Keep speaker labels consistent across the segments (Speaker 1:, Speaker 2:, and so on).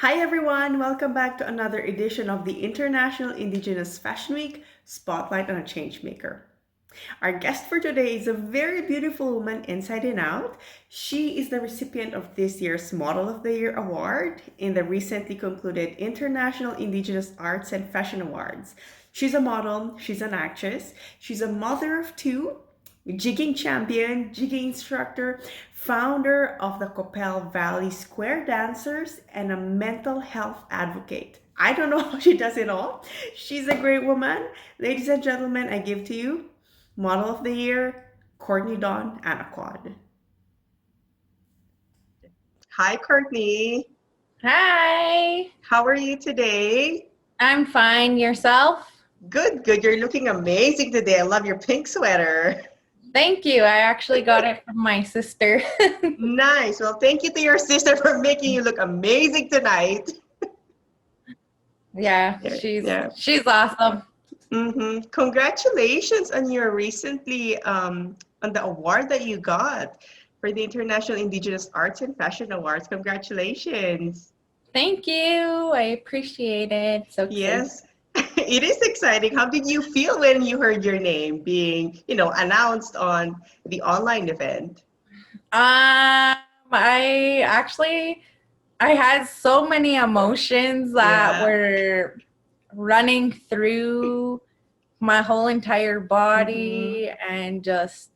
Speaker 1: Hi everyone, welcome back to another edition of the International Indigenous Fashion Week Spotlight on a Changemaker. Our guest for today is a very beautiful woman inside and out. She is the recipient of this year's Model of the Year award in the recently concluded International Indigenous Arts and Fashion Awards. She's a model, she's an actress, she's a mother of two, jigging champion, jigging instructor, founder of the Qu'Appelle Valley Square Dancers, and a mental health advocate. I don't know how she does it all. She's a great woman. Ladies and gentlemen, I give to you Model of the Year, Courtney-Dawn Anaquod. Hi, Courtney.
Speaker 2: Hi,
Speaker 1: How are you today?
Speaker 2: I'm fine. Yourself?
Speaker 1: Good, good. You're looking amazing today. I love your pink sweater.
Speaker 2: Thank you. I actually got it from my sister.
Speaker 1: Nice. Well, thank you to your sister for making you look amazing tonight.
Speaker 2: Yeah,
Speaker 1: Yeah.
Speaker 2: she's
Speaker 1: Yeah.
Speaker 2: she's awesome.
Speaker 1: Congratulations on your recently on the award that you got for the International Indigenous Arts and Fashion Awards. Congratulations.
Speaker 2: Thank you. I appreciate it. So excited.
Speaker 1: Yes, it is exciting. How did you feel when you heard your name being, announced on the online event?
Speaker 2: I actually I had so many emotions that
Speaker 1: Yeah.
Speaker 2: were running through my whole entire
Speaker 1: Mm-hmm.
Speaker 2: body and just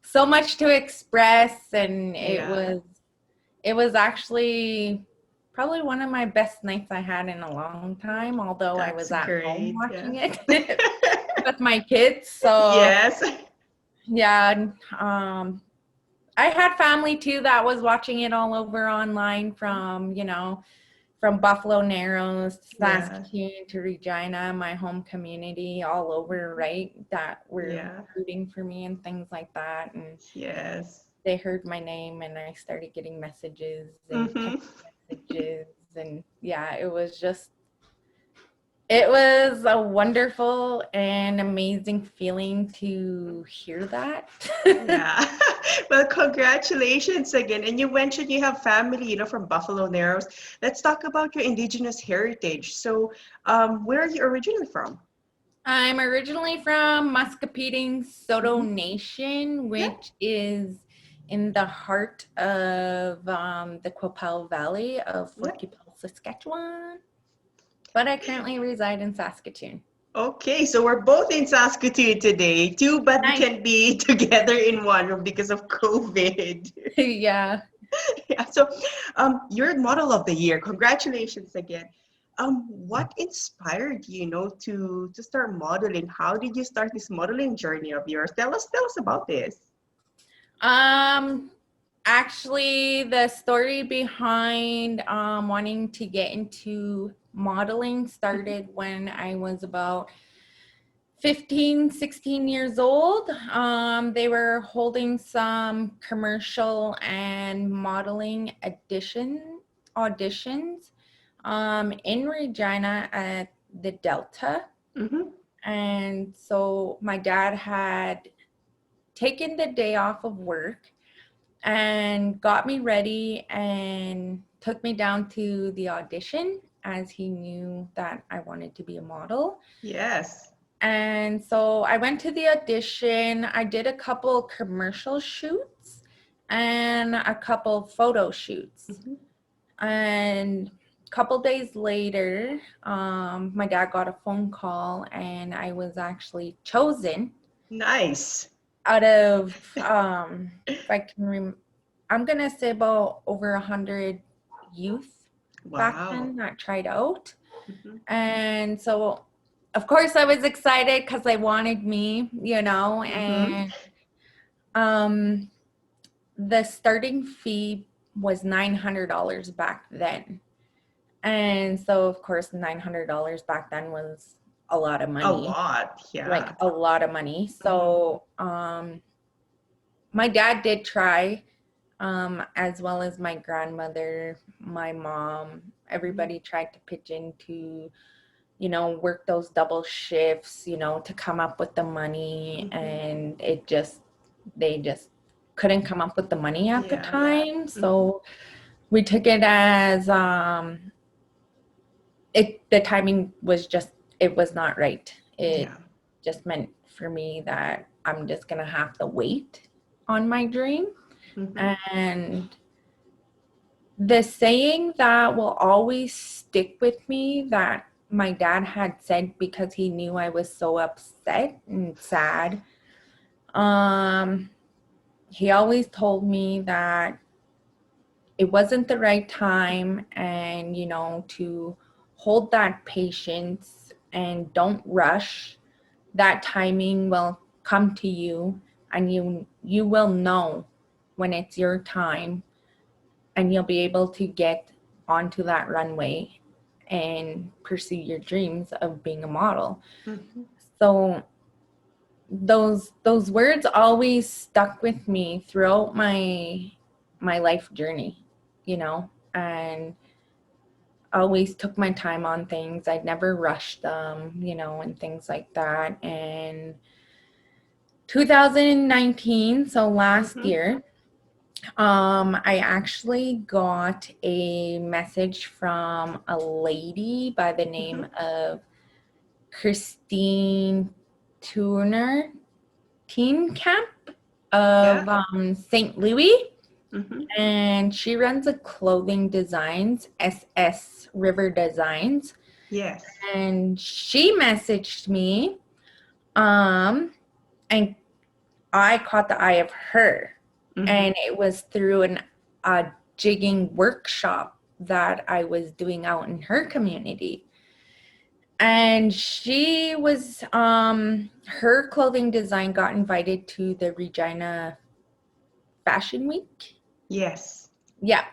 Speaker 2: so much to express, and
Speaker 1: Yeah.
Speaker 2: it was actually probably one of my best nights I had in a long time, although I
Speaker 1: That's
Speaker 2: was at home
Speaker 1: great. Yeah.
Speaker 2: watching it with my kids. So
Speaker 1: Yes.
Speaker 2: yeah, I had family too that was watching it all over online from Buffalo Narrows to
Speaker 1: Yeah.
Speaker 2: Saskatoon to Regina, my home community, all over, right? That were
Speaker 1: Yeah.
Speaker 2: rooting for me and things like that. And
Speaker 1: Yes.
Speaker 2: they heard my name and I started getting messages and text
Speaker 1: Mm-hmm.
Speaker 2: messages. And yeah, it was a wonderful and amazing feeling to hear that.
Speaker 1: Yeah. Well, congratulations again. And you mentioned you have family, from Buffalo Narrows. Let's talk about your Indigenous heritage. So, where are you originally from?
Speaker 2: I'm originally from Muscowpetung Saulteaux
Speaker 1: Hmm.
Speaker 2: Nation,
Speaker 1: Yeah.
Speaker 2: which is in the heart of the Qu'Appelle Valley of
Speaker 1: Yeah.
Speaker 2: Fort Qu'Appelle, Saskatchewan. But I currently reside in Saskatoon.
Speaker 1: Okay, so we're both in Saskatoon today, too, but we
Speaker 2: Nice.
Speaker 1: can't be together in one room because of COVID.
Speaker 2: Yeah.
Speaker 1: Yeah, so you're model of the year. Congratulations again. What inspired you, to start modeling? How did you start this modeling journey of yours? Tell us about this.
Speaker 2: Um, Actually, the story behind wanting to get into modeling
Speaker 1: Mhm.
Speaker 2: started when I was about 15, 16 years old. They were holding some commercial and modeling auditions in Regina at the Delta.
Speaker 1: Mhm.
Speaker 2: And so my dad had taken the day off of work and got me ready and took me down to the audition as he knew that I wanted to be a model.
Speaker 1: Yes.
Speaker 2: And so I went to the audition. I did a couple commercial shoots and a couple photo shoots.
Speaker 1: Mhm.
Speaker 2: And a couple days later, my dad got a phone call and I was actually chosen
Speaker 1: Nice.
Speaker 2: out of, if I can I'm going to say about over 100 youth back
Speaker 1: Wow.
Speaker 2: then that tried out.
Speaker 1: Mhm.
Speaker 2: And so, of course, I was excited because they wanted me,
Speaker 1: Mhm.
Speaker 2: and um, the starting fee was $900 back then. And so, of course, $900 back then was a lot of
Speaker 1: A
Speaker 2: money,
Speaker 1: lot.
Speaker 2: like
Speaker 1: Yeah.
Speaker 2: a lot of money.
Speaker 1: Mhm.
Speaker 2: So, my dad did try, as well as my grandmother, my mom,
Speaker 1: Mhm.
Speaker 2: everybody tried to pitch in to work those double shifts, to come up with the money.
Speaker 1: Mhm.
Speaker 2: And they just couldn't come up with the money at the
Speaker 1: Yeah.
Speaker 2: time.
Speaker 1: Mhm.
Speaker 2: So we took it as the timing was just, it was not right. It
Speaker 1: Yeah.
Speaker 2: just meant for me that I'm just gonna have to wait on my dream.
Speaker 1: Mm-hmm.
Speaker 2: And the saying that will always stick with me that my dad had said, because he knew I was so upset and sad, he always told me that it wasn't the right time, and to hold that patience and don't rush. That timing will come to you, and you will know when it's your time, and you'll be able to get onto that runway and pursue your dreams of being a model.
Speaker 1: Mm-hmm.
Speaker 2: So those words always stuck with me throughout my life journey, and always took my time on things. I'd never rushed them, and things like that. And 2019, so last
Speaker 1: Mm-hmm.
Speaker 2: year, I actually got a message from a lady by the
Speaker 1: Mm-hmm.
Speaker 2: name of Christine Turner Teen Camp
Speaker 1: Yeah.
Speaker 2: of St. Louis,
Speaker 1: Mm-hmm.
Speaker 2: and she runs a clothing designs, SS River Designs,
Speaker 1: Yes.
Speaker 2: and she messaged me, and I caught the eye of her,
Speaker 1: Mm-hmm.
Speaker 2: and it was through a jigging workshop that I was doing out in her community. And she was her clothing design got invited to the Regina Fashion Week.
Speaker 1: Yes.
Speaker 2: Yeah.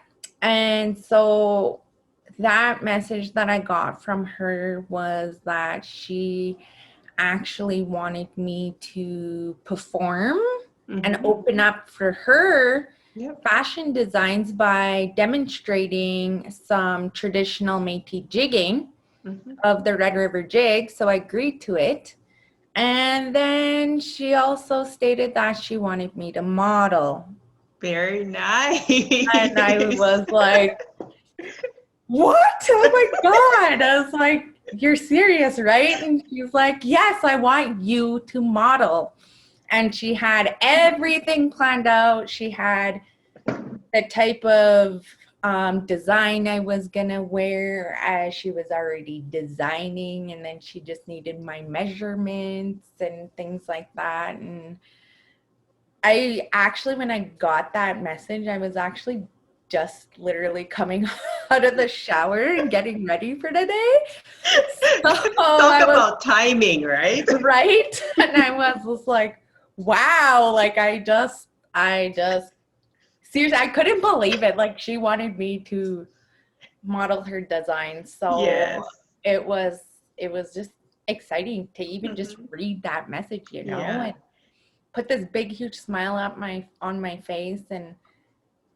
Speaker 2: And so that message that I got from her was that she actually wanted me to perform and
Speaker 1: Mm-hmm.
Speaker 2: open up for her
Speaker 1: Yep.
Speaker 2: fashion designs by demonstrating some traditional Métis jigging
Speaker 1: Mm-hmm.
Speaker 2: of the Red River Jig. So I agreed to it. And then she also stated that she wanted me to model.
Speaker 1: Very
Speaker 2: And I
Speaker 1: nice.
Speaker 2: was like, what? Oh my God. I was like, you're serious, right? And she's like, yes, I want you to model. And she had everything planned out. She had the type of design I was gonna wear as she was already designing, and then she just needed my measurements and things like that. And I actually, when I got that message, I was actually just literally coming out of the shower and getting ready for the day. So
Speaker 1: Talk
Speaker 2: I was
Speaker 1: about timing, right?
Speaker 2: right, and I was just like, wow, like I just seriously, I couldn't believe it. Like, she wanted me to model her design. So
Speaker 1: Yes.
Speaker 2: it was just exciting to even just
Speaker 1: Mm-hmm.
Speaker 2: read that message,
Speaker 1: Yeah.
Speaker 2: and put this big huge smile on my face. And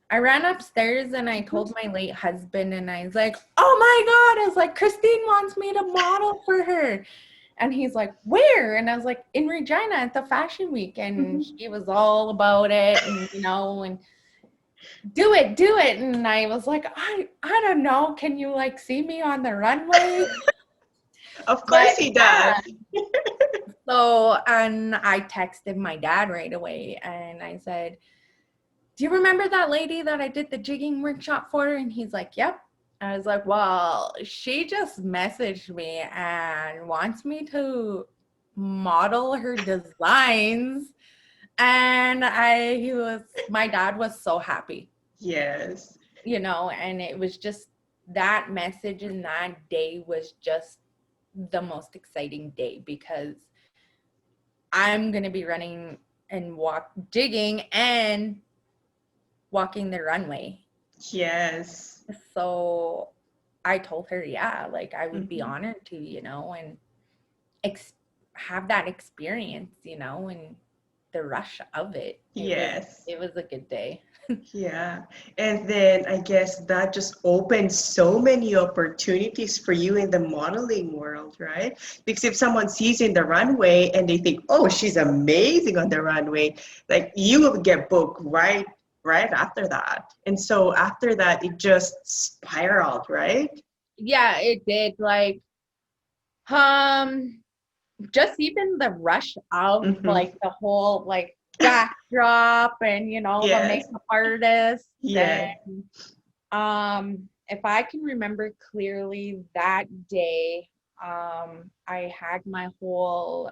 Speaker 2: I ran upstairs and I
Speaker 1: Mm-hmm.
Speaker 2: told my late husband, and I was like, oh my God, I was like, Christine wants me to model for her. And he's like, where? And I was like, in Regina at the fashion week. And
Speaker 1: Mm-hmm.
Speaker 2: he was all about it, and and do it. And I was like, I don't know, can you like see me on the runway?
Speaker 1: Of course
Speaker 2: But
Speaker 1: he
Speaker 2: yeah,
Speaker 1: does.
Speaker 2: so, and I texted my dad right away, and I said, do you remember that lady that I did the jigging workshop for? And he's like, yep. I was like, well, she just messaged me and wants me to model her designs. And my dad was so happy,
Speaker 1: Yes.
Speaker 2: and it was just that message, and that day was just the most exciting day, because I'm going to be running and jigging and walking the runway.
Speaker 1: Yes.
Speaker 2: So I told her, yeah, like I would be
Speaker 1: Mm-hmm.
Speaker 2: honored to, and have that experience, and the rush of it. It was
Speaker 1: Yes.
Speaker 2: it was a good day.
Speaker 1: Yeah. And then I guess that just opens so many opportunities for you in the modeling world, right? Because if someone sees you in the runway and they think, oh, she's amazing on the runway, like you will get booked right after that. And so after that, it just spiraled, right?
Speaker 2: Yeah, it did. Like, just even the rush of
Speaker 1: Mm-hmm.
Speaker 2: like the whole like backdrop and the
Speaker 1: Yes.
Speaker 2: makeup artist.
Speaker 1: Yeah.
Speaker 2: And if I can remember clearly that day, I had my whole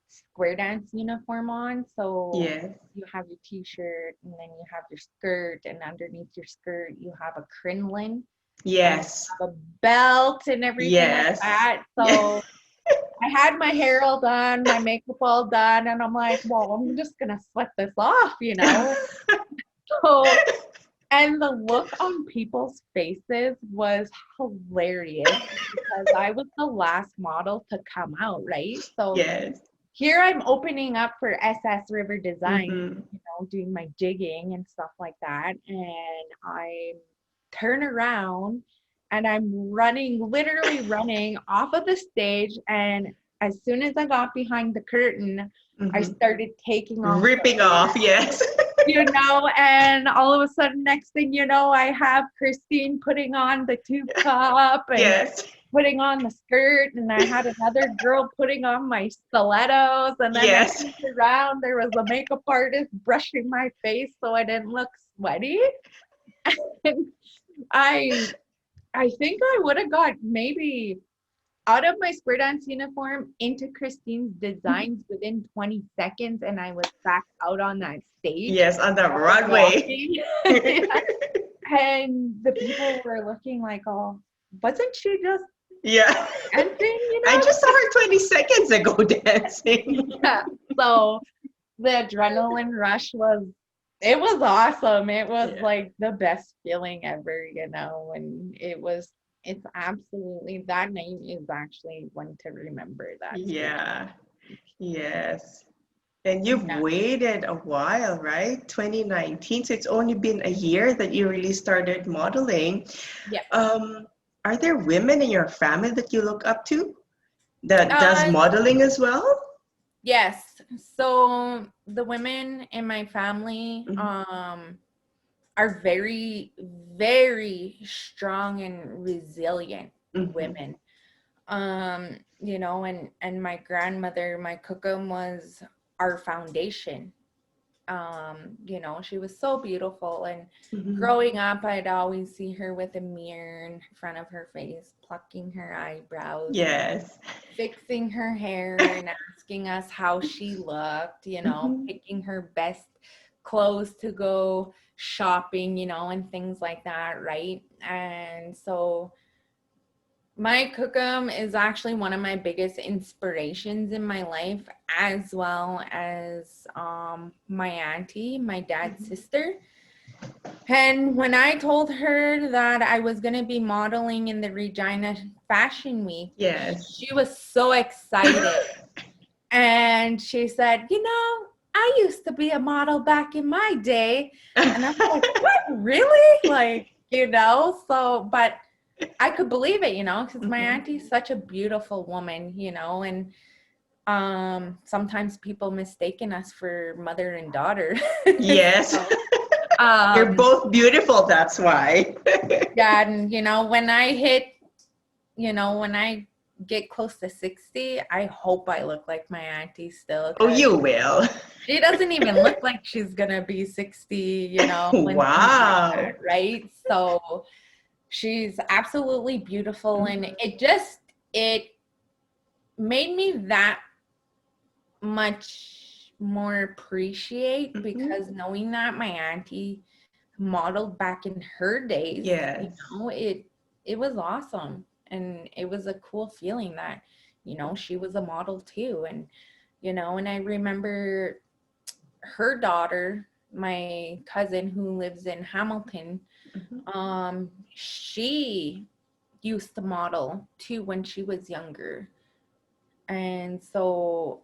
Speaker 2: square dance uniform on. So
Speaker 1: Yes.
Speaker 2: you have your t-shirt and then you have your skirt, and underneath your skirt you have a crinoline and
Speaker 1: Yes.
Speaker 2: have a belt and everything like
Speaker 1: Yes.
Speaker 2: that.
Speaker 1: Yeah.
Speaker 2: So I had my hair all done, my makeup all done, and I'm like, well, I'm just gonna sweat this off. So, and the look on people's faces was hilarious because I was the last model to come out, right? So
Speaker 1: Yes.
Speaker 2: here I'm opening up for SS River Design,
Speaker 1: Mm-hmm.
Speaker 2: doing my jigging and stuff like that. And I turn around and I'm running, literally running off of the stage. And as soon as I got behind the curtain, I
Speaker 1: Mm-hmm.
Speaker 2: started taking off the
Speaker 1: Ripping off,
Speaker 2: skirt,
Speaker 1: yes.
Speaker 2: and all of a sudden, next thing you know, I have Christine putting on the tube top and
Speaker 1: Yes.
Speaker 2: putting on the skirt, and I had another girl putting on my stilettos, and then I
Speaker 1: Yes.
Speaker 2: turned around, there was a makeup artist brushing my face so I didn't look sweaty. And I I think I would have got maybe out of my square dance uniform into Christine's designs within 20 seconds, and I was back out on that stage
Speaker 1: Yes, on the runway.
Speaker 2: walking. And the people were looking like, oh, wasn't she just
Speaker 1: Yeah.
Speaker 2: dancing,
Speaker 1: I just saw her 20 seconds ago dancing.
Speaker 2: Yeah. So the adrenaline rush it was awesome. It was
Speaker 1: Yeah.
Speaker 2: like the best feeling ever, and it's absolutely, that night is actually one to remember. That's for
Speaker 1: Yeah. Yes. And you've
Speaker 2: yeah.
Speaker 1: waited a while, right? 2019. So it's only been a year that you really started modeling.
Speaker 2: Yes.
Speaker 1: Um, are there women in your family that you look up to that does
Speaker 2: Uh,
Speaker 1: modeling as well?
Speaker 2: yes. So the women in my family
Speaker 1: Mhm.
Speaker 2: are very, very strong and resilient
Speaker 1: Mhm.
Speaker 2: women. And my grandmother, my cookum, was our foundation. She was so beautiful, and
Speaker 1: Mhm.
Speaker 2: growing up I'd always see her with a mirror in front of her face, plucking her eyebrows and
Speaker 1: Yes.
Speaker 2: fixing her hair and asking us how she looked,
Speaker 1: Mhm.
Speaker 2: picking her best clothes to go shopping, and things like that, right? And so my cookum is actually one of my biggest inspirations in my life, as well as my auntie, my dad's
Speaker 1: Mhm.
Speaker 2: sister. And when I told her that I was going to be modeling in the Regina Fashion Week,
Speaker 1: Yes.
Speaker 2: she was so excited. And she said, I used to be a model back in my day. And I'm like, what, really? Like, but I could believe it, because my
Speaker 1: Mhm.
Speaker 2: auntie's such a beautiful woman, and sometimes people mistaken us for mother and daughter.
Speaker 1: Yes.
Speaker 2: So,
Speaker 1: You're
Speaker 2: um,
Speaker 1: both beautiful, that's why.
Speaker 2: yeah, and when I get close to 60, I hope I look like my auntie still,
Speaker 1: Oh,
Speaker 2: because
Speaker 1: you will.
Speaker 2: she doesn't even look like she's gonna be 60, and things like that,
Speaker 1: Wow.
Speaker 2: right? So she's absolutely beautiful, and
Speaker 1: Mhm.
Speaker 2: it made me that much more appreciate,
Speaker 1: Mhm.
Speaker 2: because knowing that my auntie modeled back in her days,
Speaker 1: Yes.
Speaker 2: it was awesome, and it was a cool feeling that she was a model too. And I remember her daughter, my cousin who lives in Hamilton,
Speaker 1: Mhm.
Speaker 2: she used to model too when she was younger. And so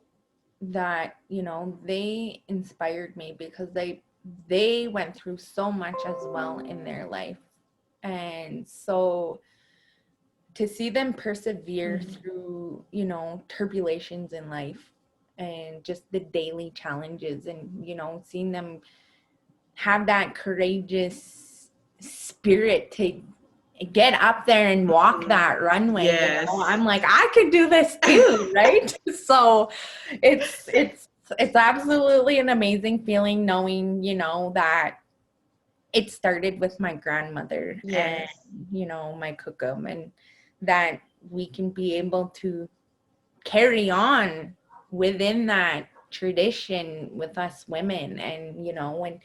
Speaker 2: that, they inspired me, because they went through so much as well in their life. And so to see them persevere
Speaker 1: Mhm.
Speaker 2: through, turbulations in life, and just the daily challenges, and seeing them have that courageous spirit to get up there and walk that runway.
Speaker 1: Yes.
Speaker 2: You know, I'm like, I could do this too, right? So it's absolutely an amazing feeling knowing, you know, that it started with my grandmother and, you know, my cookum, and that we can be able to carry on within that tradition with us women, and, you know, when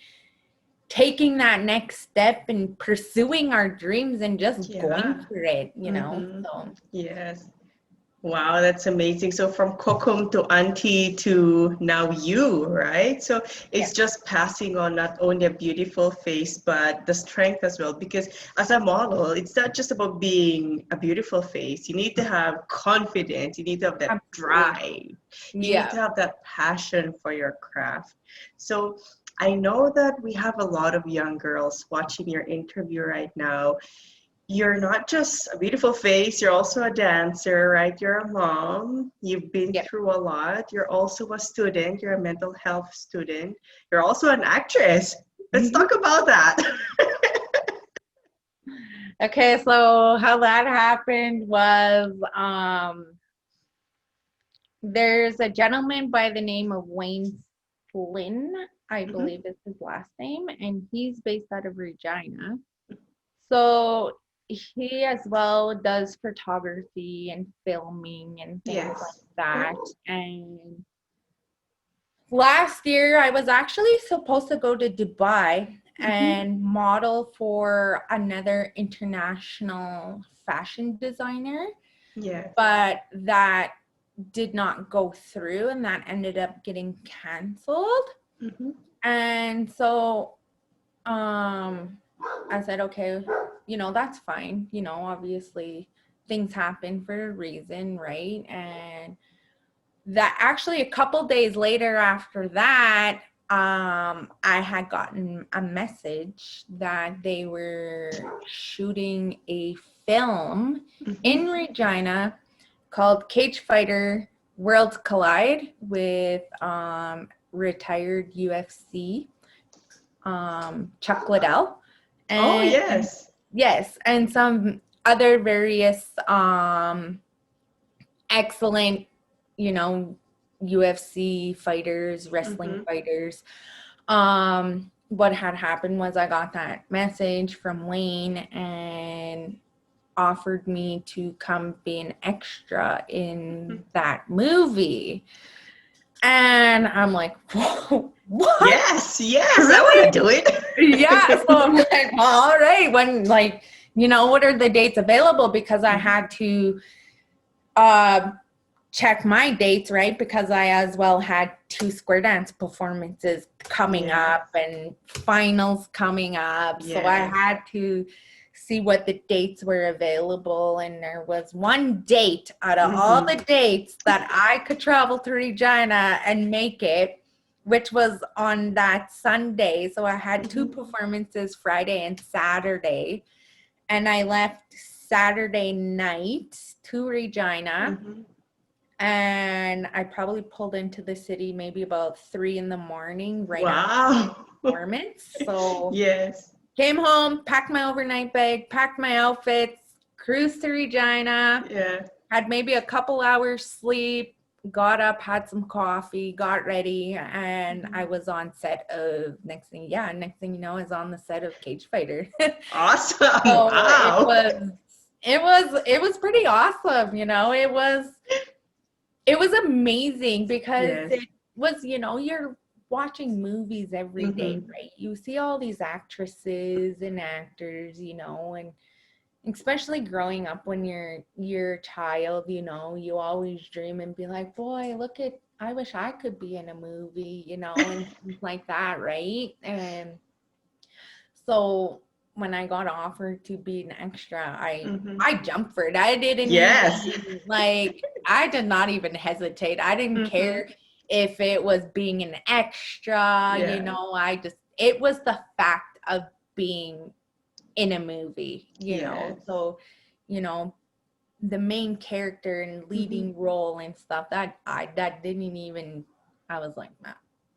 Speaker 2: taking that next step and pursuing our dreams and just going for it, you know. So
Speaker 1: Yes. Wow, that's amazing. So from Kokum to auntie to now you, right? So it's just passing on not only a beautiful face, but the strength as well. Because as a model, it's not just about being a beautiful face. You need to have confidence. You need to have that drive. You need to have that passion for your craft. So I know that we have a lot of young girls watching your interview right now. You're not just a beautiful face, you're also a dancer, right? You're a mom, you've been through a lot. You're also a student, you're a mental health student. You're also an actress. Let's talk about that.
Speaker 2: Okay, so how that happened was there's a gentleman by the name of Wayne Flynn, I believe is his last name, and he's based out of Regina. So he as well does photography and filming and things like that. And last year I was actually supposed to go to Dubai and model for another international fashion designer. But that did not go through, and that ended up getting canceled. And so I said, okay, you know, that's fine. You know, obviously things happen for a reason, right? And that actually a couple days later after that, I had gotten a message that they were shooting a film in Regina called Cage Fighter Worlds Collide with retired UFC Chuck Liddell. And, yes, and some other various excellent, you know, UFC fighters, wrestling fighters. What had happened was I got that message from Wayne and offered me to come be an extra in that movie. And I'm like, whoa, what?
Speaker 1: Yes, really? I want to do it.
Speaker 2: So I'm like, well, all right. When, like, you know, what are the dates available? Because I had to check my dates, right? Because I as well had 2 square dance performances coming up and finals coming up. So I had to see what the dates were available, and there was one date out of all the dates that I could travel to Regina and make it, which was on that Sunday. So I had 2 performances, Friday and Saturday, and I left Saturday night to Regina. And I probably pulled into the city maybe about 3 in the morning, right after the performance. So came home, packed my overnight bag, packed my outfits, cruised to Regina, had maybe a couple hours sleep, got up, had some coffee, got ready, and I was on set of next thing you know, I was on the set of Cage Fighter.
Speaker 1: Awesome.
Speaker 2: So
Speaker 1: Wow.
Speaker 2: it was pretty awesome, you know. It was amazing because it was, you know, you're watching movies every day, right? You see all these actresses and actors, you know, and especially growing up when you're a child, you know, you always dream and be like, boy, I wish I could be in a movie, you know, and things like that, right? And so when I got offered to be an extra, I jumped for it. I didn't even, like, I did not even hesitate. I didn't care if it was being an extra, you know, it was the fact of being in a movie, you know. So, you know, the main character and leading role and stuff, that didn't even, I was like, nah.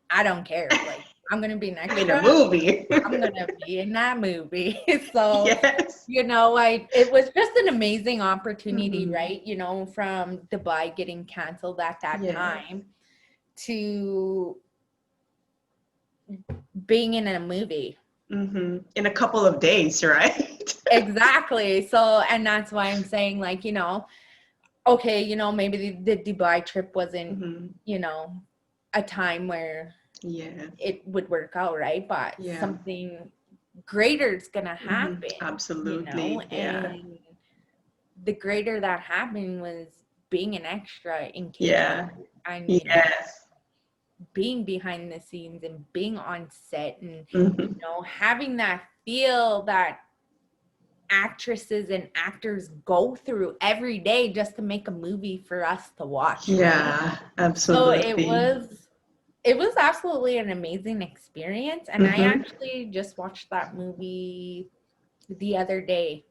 Speaker 2: I don't care. Like, I'm going to be an
Speaker 1: I'm in a
Speaker 2: extra.
Speaker 1: movie.
Speaker 2: I'm going to be in that movie. So,
Speaker 1: Yes.
Speaker 2: you know, it was just an amazing opportunity,
Speaker 1: Mhm.
Speaker 2: right? You know, from Dubai getting canceled at that
Speaker 1: Yes.
Speaker 2: time to being in a movie.
Speaker 1: In a couple of days, right?
Speaker 2: Exactly. So, and that's why I'm saying, like, you know, okay, you know, maybe the Dubai trip wasn't,
Speaker 1: Mhm.
Speaker 2: you know, a time where
Speaker 1: Yes.
Speaker 2: it would work out, right? But
Speaker 1: Yeah.
Speaker 2: something greater is gonna happen, you know,
Speaker 1: Absolutely. Yeah.
Speaker 2: and the greater that happened was being an extra in
Speaker 1: Yeah.
Speaker 2: K-drama and, you know,
Speaker 1: Yes.
Speaker 2: being behind the scenes and being on set and, you
Speaker 1: Mhm.
Speaker 2: know, having that feel that actresses and actors go through every day just to make a movie for us to watch, right?
Speaker 1: Yeah,
Speaker 2: So
Speaker 1: absolutely.
Speaker 2: it was absolutely an amazing experience, and I
Speaker 1: Mhm.
Speaker 2: actually just watched that movie the other day.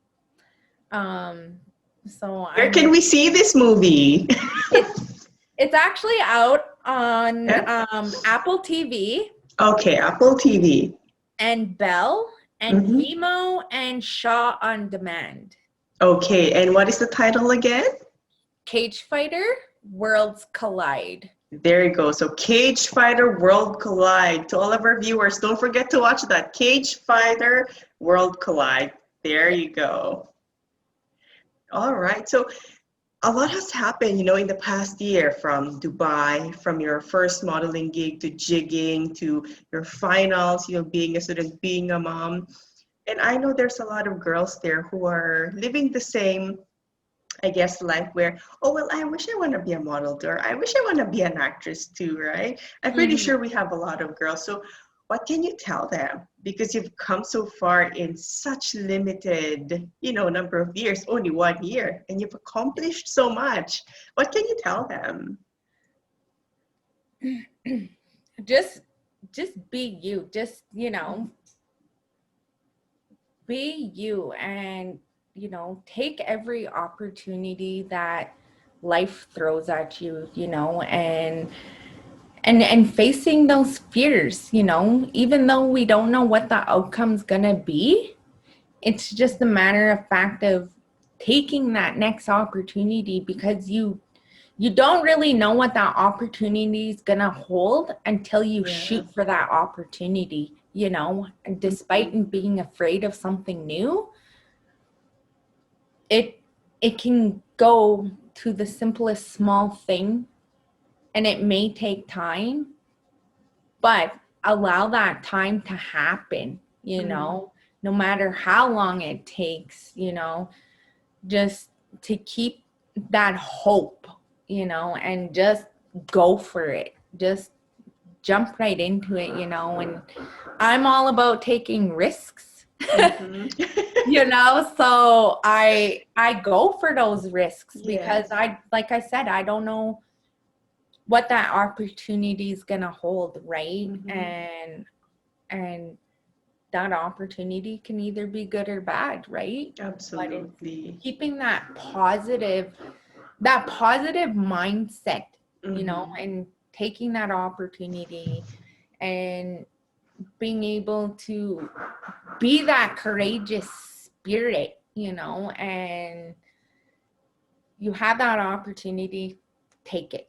Speaker 2: Um, so
Speaker 1: Where can we see this movie?
Speaker 2: it's it's actually out on
Speaker 1: Yeah.
Speaker 2: Apple TV
Speaker 1: Okay, Apple TV.
Speaker 2: and Bell and
Speaker 1: Mhm.
Speaker 2: Vimeo and Shaw on Demand.
Speaker 1: Okay, and what is the title again?
Speaker 2: Cage Fighter Worlds Collide.
Speaker 1: There you go. So Cage Fighter World Collide. To all of our viewers, don't forget to watch that. Cage Fighter World Collide. There
Speaker 2: Yeah.
Speaker 1: you go. All right. So a lot has happened, in the past year, from Dubai, from your first modeling gig to jigging to your finals, being a student, being a mom. And I know there's a lot of girls there who are living the same, I guess, life where, oh, well, I wish I want to be a model too, or I wish I want to be an actress too, right? I'm pretty
Speaker 2: Mhm.
Speaker 1: sure we have a lot of girls. So what can you tell them? Because you've come so far in such limited, number of years, only 1 year, and you've accomplished so much. What can you tell them?
Speaker 2: just just be you, just, you know, be you, and, you know, take every opportunity that life throws at you, you know, and facing those fears, you know, even though we don't know what the outcome's gonna be, it's just a matter of fact of taking that next opportunity, because you don't really know what that opportunity is going to hold until you
Speaker 1: Yeah.
Speaker 2: shoot for that opportunity, you know. And
Speaker 1: Mhm.
Speaker 2: despite being afraid of something new, it it can go to the simplest small thing, and it may take time, but allow that time to happen, you
Speaker 1: Mhm.
Speaker 2: know, no matter how long it takes, you know, just to keep that hope, you know, and just go for it. Just jump right into it, you know, and I'm all about taking risks.
Speaker 1: Mhm.
Speaker 2: You know, so I go for those risks because
Speaker 1: Yes.
Speaker 2: I, like I said, I don't know what that opportunity is going to hold, right?
Speaker 1: Mhm.
Speaker 2: And that opportunity can either be good or bad, right? But it's
Speaker 1: Absolutely.
Speaker 2: keeping that positive mindset, you know,
Speaker 1: Mhm.
Speaker 2: and taking that opportunity and being able to be that courageous spirit, you know, and you have that opportunity, take it.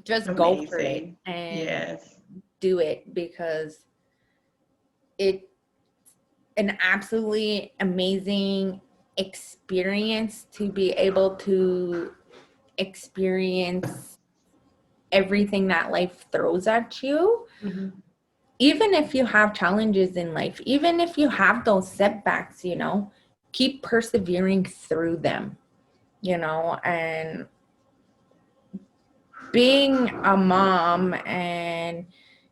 Speaker 2: Just go for it
Speaker 1: Amazing.
Speaker 2: and
Speaker 1: Yes.
Speaker 2: do it, because it's an absolutely amazing experience to be able to experience everything that life throws at you.
Speaker 1: Mhm.
Speaker 2: Even if you have challenges in life, even if you have those setbacks, you know, keep persevering through them, you know, and being a mom and,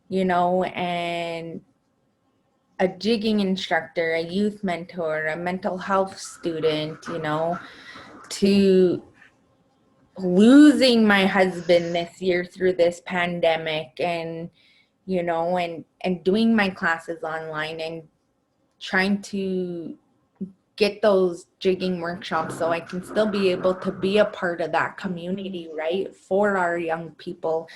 Speaker 2: you know, and a jigging instructor, a youth mentor, a mental health student, you know, to losing my husband this year through this pandemic, and, you know, and doing my classes online and trying to get those jigging workshops so I can still be able to be a part of that community, right? For our young people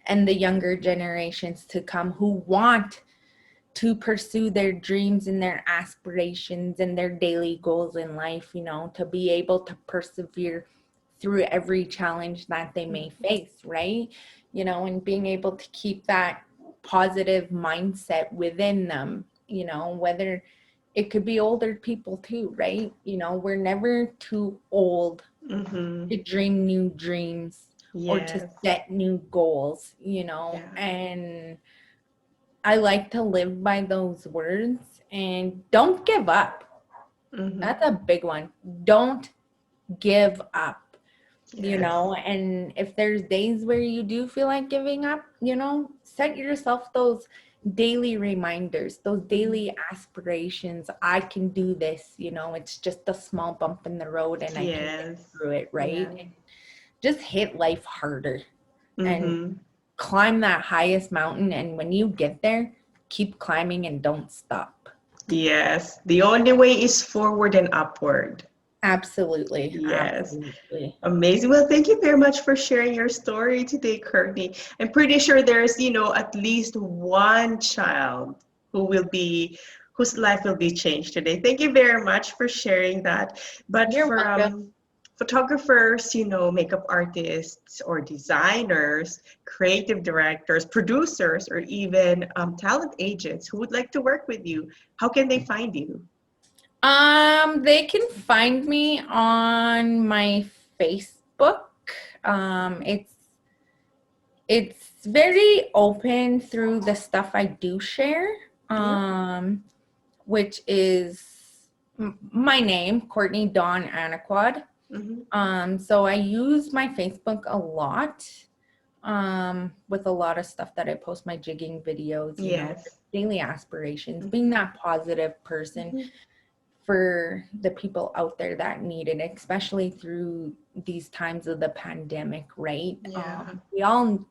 Speaker 2: and the younger generations to come who want to pursue their dreams and their aspirations and their daily goals in life, you know, to be able to persevere through every challenge that they may face, right? You know, and being able to keep that positive mindset within them, you know, whether it could be older people too, right? You know, we're never too old to dream new dreams or to
Speaker 1: Yes.
Speaker 2: set new goals, you know,
Speaker 1: Yeah.
Speaker 2: and I like to live by those words. And don't give up. That's a big one. Don't give up. You
Speaker 1: Yes.
Speaker 2: know, and if there's days where you do feel like giving up, you know, set yourself those daily reminders, those daily aspirations. I can do this, you know, it's just a small bump in the road and I can get
Speaker 1: Yes.
Speaker 2: through it, right?
Speaker 1: Yeah.
Speaker 2: And just hit life harder and
Speaker 1: Mm-hmm.
Speaker 2: climb that highest mountain. And when you get there, keep climbing and don't stop.
Speaker 1: Yes. The only way is forward and upward.
Speaker 2: Absolutely.
Speaker 1: Yes.
Speaker 2: Absolutely.
Speaker 1: Amazing. Well, thank you very much for sharing your story today, Courtney. I'm pretty sure there's, at least one child who will be, whose life will be changed today. Thank you very much for sharing that. But
Speaker 2: You're
Speaker 1: for
Speaker 2: welcome.
Speaker 1: photographers, makeup artists or designers, creative directors, producers, or even talent agents who would like to work with you, how can they find you?
Speaker 2: They can find me on my Facebook. It's very open through the stuff I do share. Which is my name, Courtney-Dawn Anaquod. So I use my Facebook a lot with a lot of stuff that I post, my jigging videos, you know,
Speaker 1: Yes.
Speaker 2: daily aspirations, being that positive person for the people out there that need it, especially through these times of the pandemic, right?
Speaker 1: Yeah.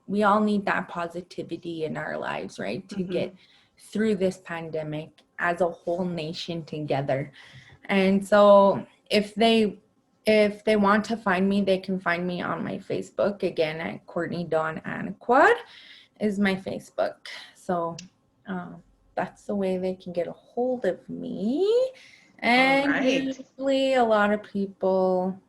Speaker 2: We all need that positivity in our lives, right? To get through this pandemic as a whole nation together. And so if they want to find me, they can find me on my Facebook again at Courtney-Dawn Anaquod is my Facebook. So that's the way they can get a hold of me.
Speaker 1: All
Speaker 2: And
Speaker 1: right.
Speaker 2: usually a lot of people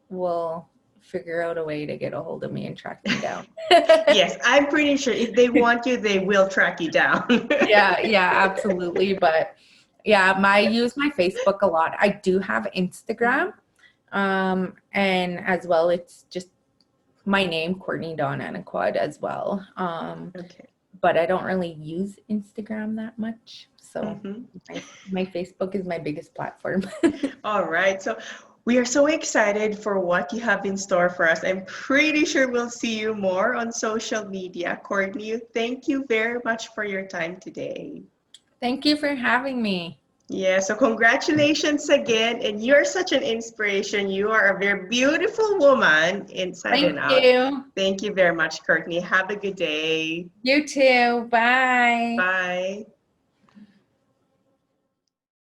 Speaker 2: will figure out a way to get a hold of me and track me down.
Speaker 1: Yes, I'm pretty sure if they want you, they will track you down.
Speaker 2: Yeah, absolutely. But yeah, I use my Facebook a lot. I do have Instagram. And as well, it's just my name, Courtney-Dawn Anaquod as well.
Speaker 1: Okay.
Speaker 2: But I don't really use Instagram that much. So my Facebook is my biggest platform.
Speaker 1: All right. So we are so excited for what you have in store for us. I'm pretty sure we'll see you more on social media. Courtney, thank you very much for your time today.
Speaker 2: Thank you for having me.
Speaker 1: Yeah, so congratulations again. And you're such an inspiration. You are a very beautiful woman inside and
Speaker 2: Thank
Speaker 1: out.
Speaker 2: you.
Speaker 1: Thank you very much, Courtney. Have a good day.
Speaker 2: You too. Bye.
Speaker 1: Bye.